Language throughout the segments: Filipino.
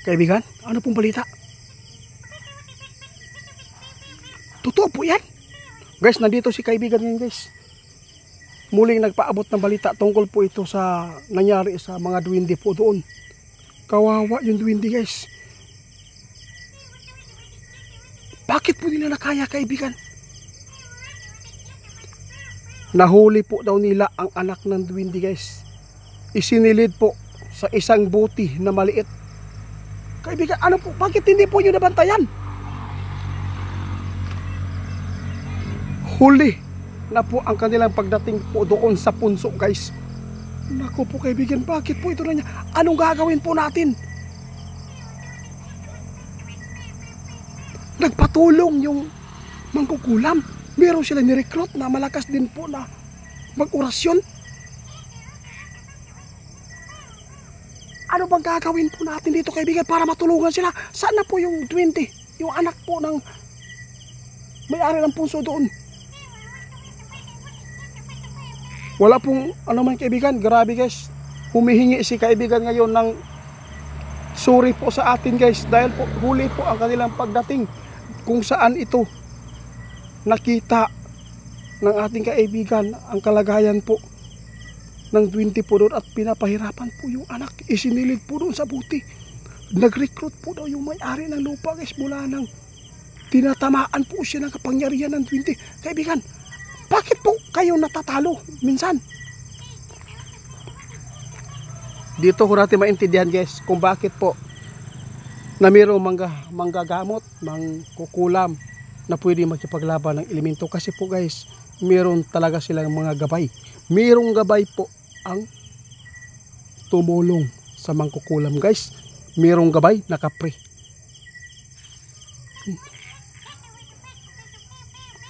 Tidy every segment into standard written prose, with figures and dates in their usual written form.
Kaibigan, ano pong balita? Totoo po yan. Guys, nandito si kaibigan ngayon guys. Muling nagpaabot ng balita tungkol po ito sa nangyari sa mga duwende po doon. Kawawa yung duwende guys. Bakit po nila nakaya kaibigan? Nahuli po daw nila ang anak ng duwende guys. Isinilid po sa isang buti na maliit. Kaibigan, ano po? Bakit hindi po nyo nabantayan? Huli na po ang kanilang pagdating po doon sa punso guys. Naku po kaibigan, bakit po ito na niya? Anong gagawin po natin? Nagpatulong yung mangkukulam. Meron sila ni-recruit na malakas din po na mag-orasyon. Ano bang gagawin po natin dito kaibigan para matulungan sila? Saan na po yung 20? Yung anak po ng may-ari ng punso doon. Wala pong ano man kaibigan. Grabe guys. Humihingi si kaibigan ngayon ng sorry po sa atin guys. Dahil po huli po ang kanilang pagdating. Kung saan ito nakita ng ating kaibigan ang kalagayan po ng 20 po doon at pinapahirapan po yung anak. Isinilid po doon sa buti. Nag-recruit po daw yung may-ari ng lupa guys mula nang tinatamaan po siya ng kapangyarihan ng 20. Kaibigan, bakit po kayo natatalo minsan? Dito ko natin maintindihan guys kung bakit po na mayroong manggagamot, mangkukulam na pwede magkipaglaban ng elemento. Kasi po guys, mayroon talaga silang mga gabay. Mayroong gabay po ang tumulong sa mangkukulam guys. Mayroong gabay na kapre.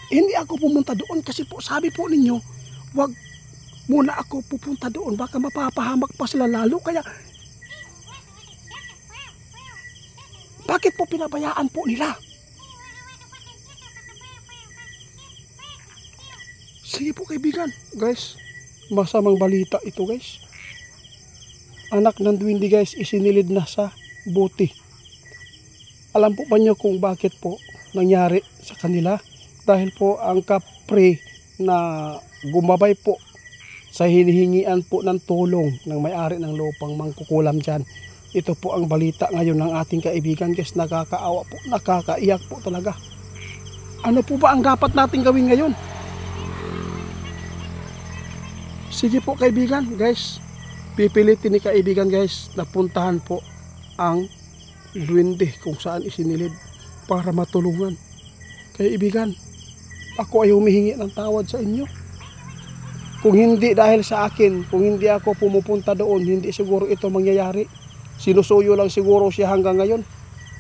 Hindi ako pumunta doon kasi po sabi po ninyo, wag muna ako pupunta doon, baka mapapahamak pa sila lalo. Kaya bakit po pinabayaan po nila? Sige po kaibigan, guys, masamang balita ito guys. Anak ng duwende guys, isinilid na sa buti. Alam po ba nyo kung bakit po nangyari sa kanila? Dahil po ang kapre na gumabay po sa hinihingian po ng tulong ng may-ari ng lupang mangkukulam dyan. Ito po ang balita ngayon ng ating kaibigan guys. Nakakaawa po, nakakaiyak po talaga. Ano po ba ang dapat natin gawin ngayon? Sige po kaibigan guys, pipilitin ni kaibigan guys na puntahan po ang duwende kung saan isinilid para matulungan. Kaibigan, ako ay humihingi ng tawad sa inyo. Kung hindi dahil sa akin, kung hindi ako pumupunta doon, hindi siguro ito mangyayari. Sinusuyo lang siguro siya hanggang ngayon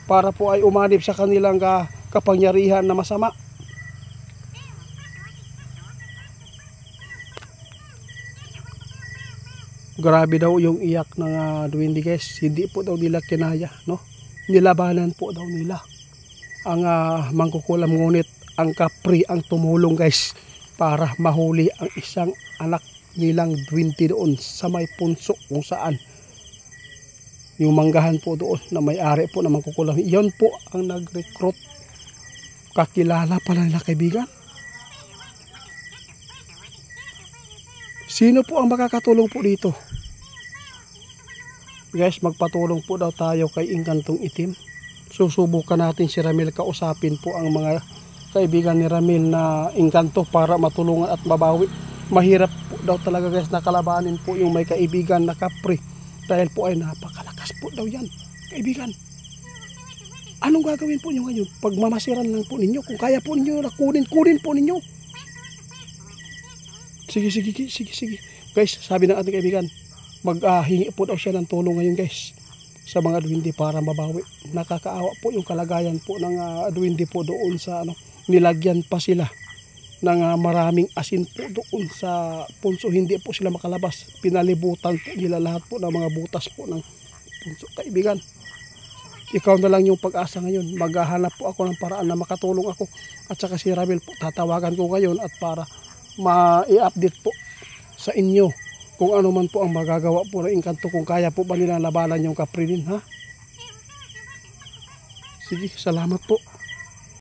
para po ay umanib sa kanilang kapangyarihan na masama. Grabe daw yung iyak ng duwende guys. Hindi po daw nila kinaya, no? Nilabanan po daw nila ang mangkukulam, ngunit ang kapre ang tumulong guys para mahuli ang isang anak nilang duwende doon sa may punso kung saan yung manggahan po doon na may-ari po na mangkukulam. Iyon po ang nag-recruit. Kakilala pala nila kaibigan. Sino po ang makakatulong po dito? Guys, magpatulong po daw tayo kay Engkantong Itim. Susubukan natin si Ramil, kausapin po ang mga kaibigan ni Ramil na engkanto para matulungan at mabawi. Mahirap po daw talaga guys nakalabanin po yung may kaibigan na kapre. Dahil po ay napakalakas po daw yan. Kaibigan, anong gagawin po nyo ngayon? Pagmamasiran lang po ninyo. Kung kaya po ninyo, kunin po ninyo. Sige. Guys, sabi ng ating kaibigan, maghingi po daw siya ng tulong ngayon guys sa mga duwende para mabawi. Nakakaawa po yung kalagayan po ng duwende po doon sa nilagyan pa sila ng maraming asin po doon sa punso. Hindi po sila makalabas. Pinalibutan po nila lahat po ng mga butas po ng punso. Kaibigan, ikaw na lang yung pag-asa ngayon. Maghahanap po ako ng paraan na makatulong ako. At saka si Ramil po, tatawagan ko ngayon at para ma-i-update po sa inyo kung ano man po ang magagawa po ng engkanto. Kung kaya po ba nila labanan yung kapre din, ha? Sige, salamat po.